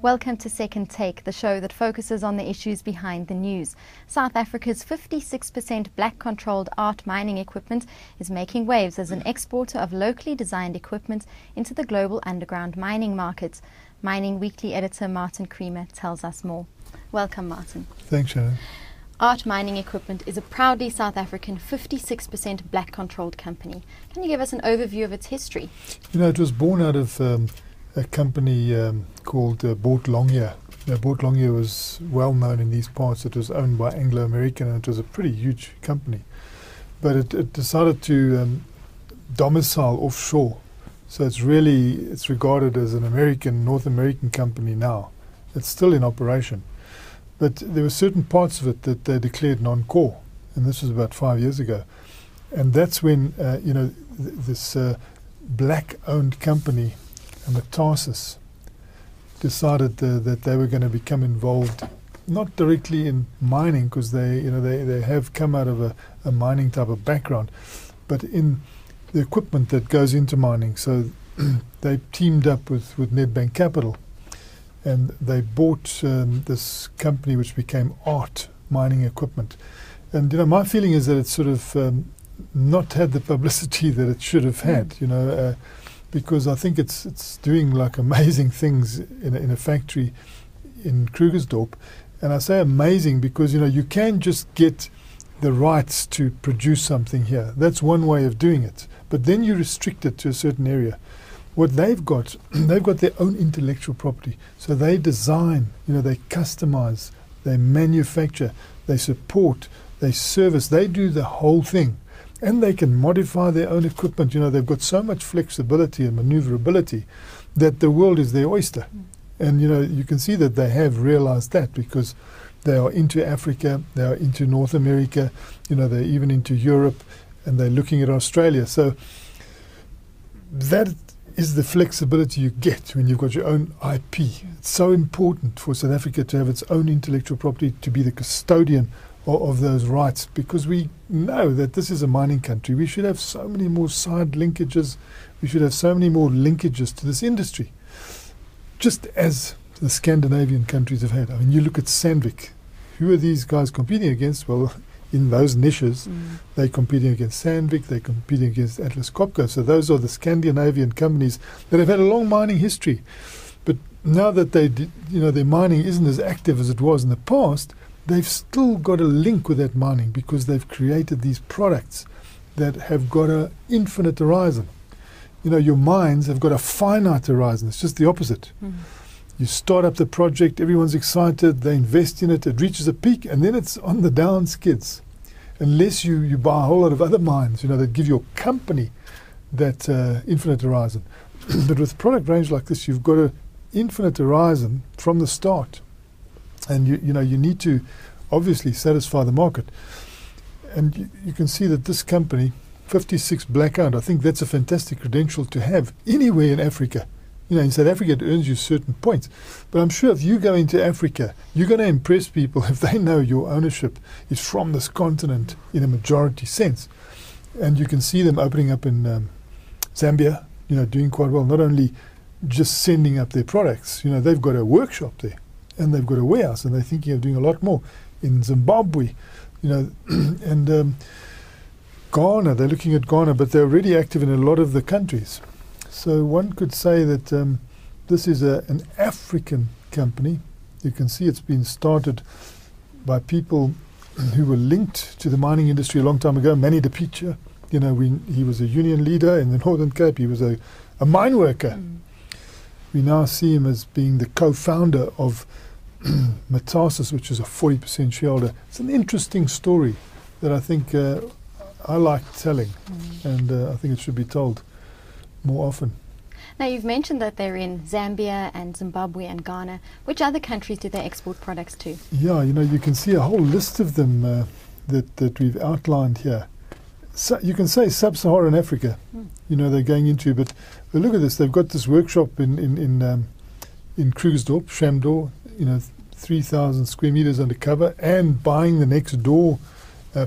Welcome to Second Take, the show that focuses on the issues behind the news. South Africa's 56% black-controlled art mining equipment is making waves as an exporter of locally designed equipment into the global underground mining market. Mining Weekly editor Martin Creamer tells us more. Welcome, Martin. Thanks, Shannon. Art Mining Equipment is a proudly South African 56% black-controlled company. Can you give us an overview of its history? You know, it was born out of a company called Boart Longyear. Boart Longyear was well known in these parts. It was owned by Anglo-American, and it was a pretty huge company. But it decided to domicile offshore. So it's regarded as an North American company now. It's still in operation. But there were certain parts of it that they declared non-core, and this was about 5 years ago. And that's when, this black-owned company, Metasis, decided that they were going to become involved, not directly in mining, because they have come out of a mining type of background, but in the equipment that goes into mining. So they teamed up with Nedbank Capital, and they bought this company which became Art Mining Equipment. And my feeling is that it's sort of not had the publicity that it should have had. Because I think it's doing like amazing things in a factory in Krugersdorp. And I say amazing because, you can just get the rights to produce something here. That's one way of doing it. But then you restrict it to a certain area. What they've got their own intellectual property. So they design, they customize, they manufacture, they support, they service, they do the whole thing. And they can modify their own equipment. They've got so much flexibility and maneuverability that the world is their oyster. And, you can see that they have realized that because they are into Africa, they are into North America, they're even into Europe, and they're looking at Australia. So that is the flexibility you get when you've got your own IP. It's so important for South Africa to have its own intellectual property, to be the custodian of those rights, because we know that this is a mining country. We should have so many more side linkages. We should have so many more linkages to this industry, just as the Scandinavian countries have had. I mean, you look at Sandvik. Who are these guys competing against? Well, in those niches, they're competing against Sandvik, they're competing against Atlas Copco. So those are the Scandinavian companies that have had a long mining history. But now that their mining isn't as active as it was in the past, they've still got a link with that mining because they've created these products that have got an infinite horizon. Your mines have got a finite horizon. It's just the opposite. You start up the project, everyone's excited, they invest in it, it reaches a peak, and then it's on the down skids. Unless you buy a whole lot of other mines, that give your company that infinite horizon. But with a product range like this, you've got an infinite horizon from the start. And you need to obviously satisfy the market. And you can see that this company, 56 black-owned, I think that's a fantastic credential to have anywhere in Africa. In South Africa it earns you certain points. But I'm sure if you go into Africa, you're going to impress people if they know your ownership is from this continent in a majority sense. And you can see them opening up in Zambia, doing quite well. Not only just sending up their products, they've got a workshop there. And they've got a warehouse, and they're thinking of doing a lot more in Zimbabwe, and Ghana. They're looking at Ghana, but they're already active in a lot of the countries. So one could say that this is an African company. You can see it's been started by people who were linked to the mining industry a long time ago. Manny de Picha, he was a union leader in the Northern Cape. He was a mine worker. We now see him as being the co-founder of Metasis, which is a 40% shareholder. It's an interesting story that I think I like telling, and I think it should be told more often. Now, you've mentioned that they're in Zambia and Zimbabwe and Ghana. Which other countries do they export products to? Yeah, you can see a whole list of them that we've outlined here. So you can say sub-Saharan Africa, they're going into, but look at this. They've got this workshop in Krugersdorp, Shamdor, 3,000 square meters undercover, and buying the next door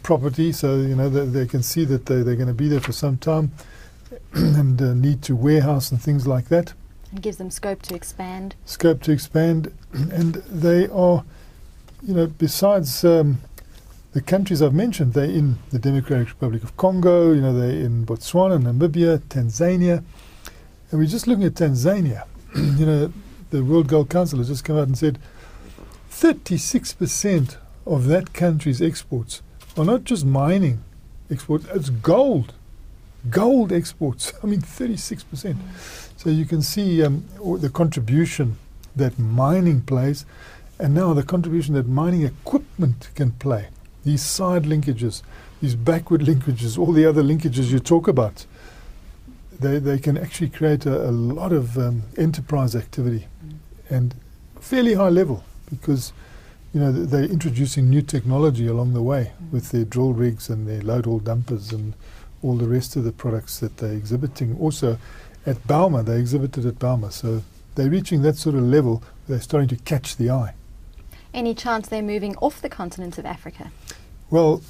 property, so they can see that they're going to be there for some time and need to warehouse and things like that. It gives them scope to expand. And they are, besides the countries I've mentioned, they're in the Democratic Republic of Congo, they're in Botswana, Namibia, Tanzania. And we're just looking at Tanzania. The World Gold Council has just come out and said 36% of that country's exports are not just mining exports, it's gold. Gold exports. 36%. So you can see the contribution that mining plays, and now the contribution that mining equipment can play. These side linkages, these backward linkages, all the other linkages you talk about, they can actually create a lot of enterprise activity, and fairly high level, because they're introducing new technology along the way with their drill rigs and their load haul dumpers and all the rest of the products that they're exhibiting. Also at Bauma, they exhibited at Bauma, so they're reaching that sort of level. They're starting to catch the eye. Any chance they're moving off the continent of Africa? Well,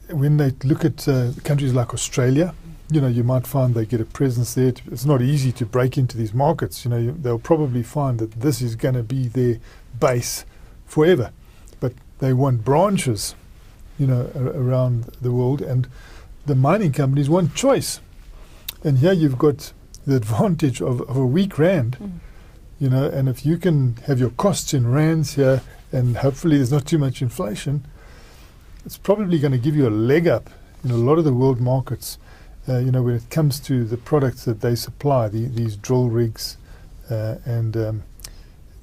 when they look at countries like Australia, you might find they get a presence there. It's not easy to break into these markets. They'll probably find that this is going to be their base forever. But they want branches, around the world, and the mining companies want choice. And here you've got the advantage of a weak rand, and if you can have your costs in rands here, and hopefully there's not too much inflation, it's probably going to give you a leg up in a lot of the world markets, when it comes to the products that they supply, these drill rigs and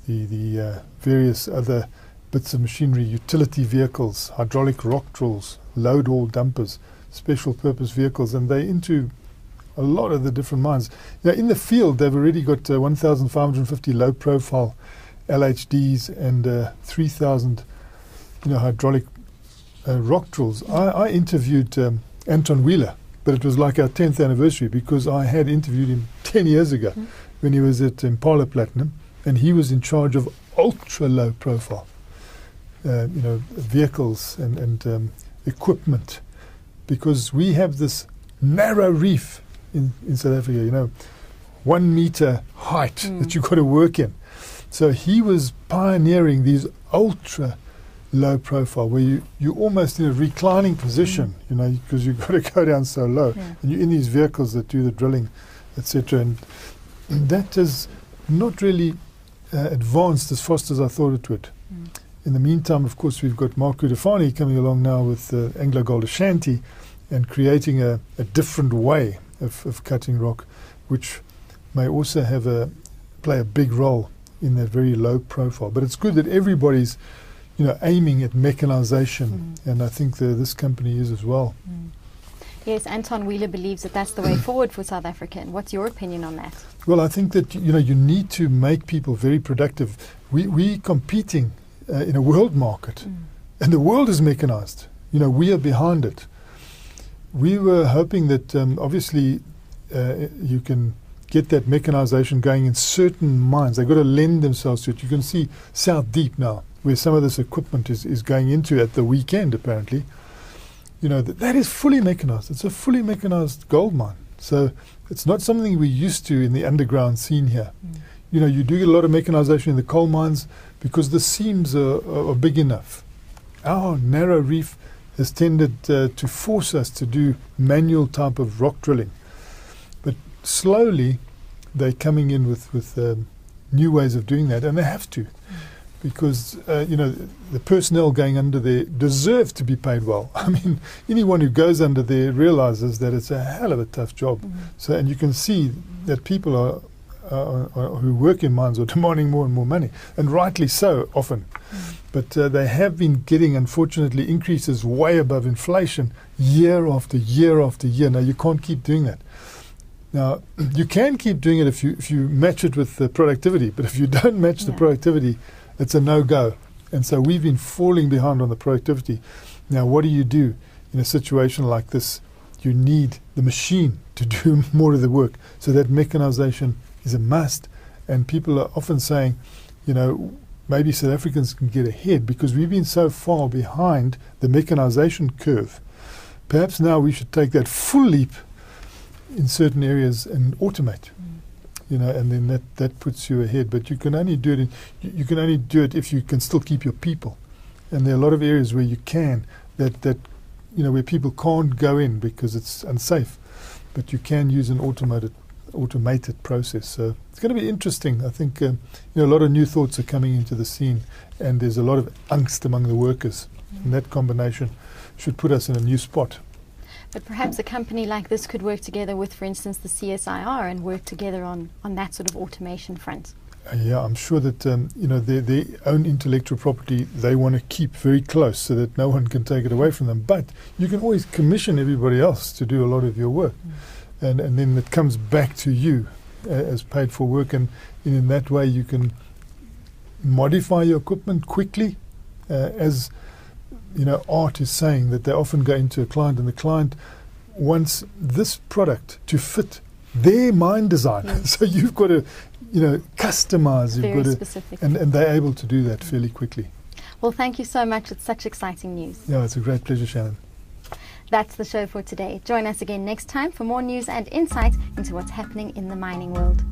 the various other bits of machinery, utility vehicles, hydraulic rock drills, load haul dumpers, special purpose vehicles, and they're into a lot of the different mines. In the field, they've already got 1,550 low-profile LHDs and 3,000, hydraulic rock drills. I interviewed Anton Wheeler, but it was like our 10th anniversary, because I had interviewed him 10 years ago when he was at Impala Platinum, and he was in charge of ultra-low profile, vehicles and equipment, because we have this narrow reef in South Africa, 1 meter height that you've got to work in. So he was pioneering these ultra low profile, where you're almost in a reclining position, because you've got to go down so low, and you're in these vehicles that do the drilling, etc. And that has not really advanced as fast as I thought it would. In the meantime, of course, we've got Mark Udafani coming along now with Anglo Gold Ashanti, and creating a different way of cutting rock, which may also play a big role in that very low profile. But it's good that everybody's aiming at mechanization, and I think this company is as well. Yes, Anton Wheeler believes that that's the way forward for South Africa. And what's your opinion on that? Well, I think that you need to make people very productive. We're competing in a world market, and the world is mechanized. We are behind it. We were hoping that obviously you can get that mechanization going in certain mines. They've got to lend themselves to it. You can see South Deep now, where some of this equipment is going into at the weekend, apparently. That is fully mechanized. It's a fully mechanized gold mine. So it's not something we're used to in the underground scene here. You do get a lot of mechanization in the coal mines because the seams are big enough. Our narrow reef has tended to force us to do manual type of rock drilling. But slowly they're coming in with new ways of doing that, and they have to. Because, the personnel going under there deserve to be paid well. I mean, anyone who goes under there realizes that it's a hell of a tough job. So, and you can see that people who work in mines are demanding more and more money, and rightly so often. But they have been getting, unfortunately, increases way above inflation year after year after year. Now, you can't keep doing that. Now, you can keep doing it if you match it with the productivity, but if you don't match the productivity, it's a no-go. And so we've been falling behind on the productivity. Now, what do you do in a situation like this? You need the machine to do more of the work. So that mechanization is a must. And people are often saying, maybe South Africans can get ahead because we've been so far behind the mechanization curve. Perhaps now we should take that full leap in certain areas and automate. And then that puts you ahead. But you can only do it. You can only do it if you can still keep your people. And there are a lot of areas where you can that where people can't go in because it's unsafe. But you can use an automated process. So it's going to be interesting. I think a lot of new thoughts are coming into the scene, and there's a lot of angst among the workers. And that combination should put us in a new spot. But perhaps a company like this could work together with, for instance, the CSIR and work together on that sort of automation front. Yeah, I'm sure that their own intellectual property they want to keep very close so that no one can take it away from them. But you can always commission everybody else to do a lot of your work, and then it comes back to you as paid for work. And in that way, you can modify your equipment quickly, as Art is saying that they often go into a client and the client wants this product to fit their mine design. Yes. So you've got to, customize. Very you've got specific. And they're able to do that fairly quickly. Well, thank you so much. It's such exciting news. Yeah, it's a great pleasure, Shannon. That's the show for today. Join us again next time for more news and insight into what's happening in the mining world.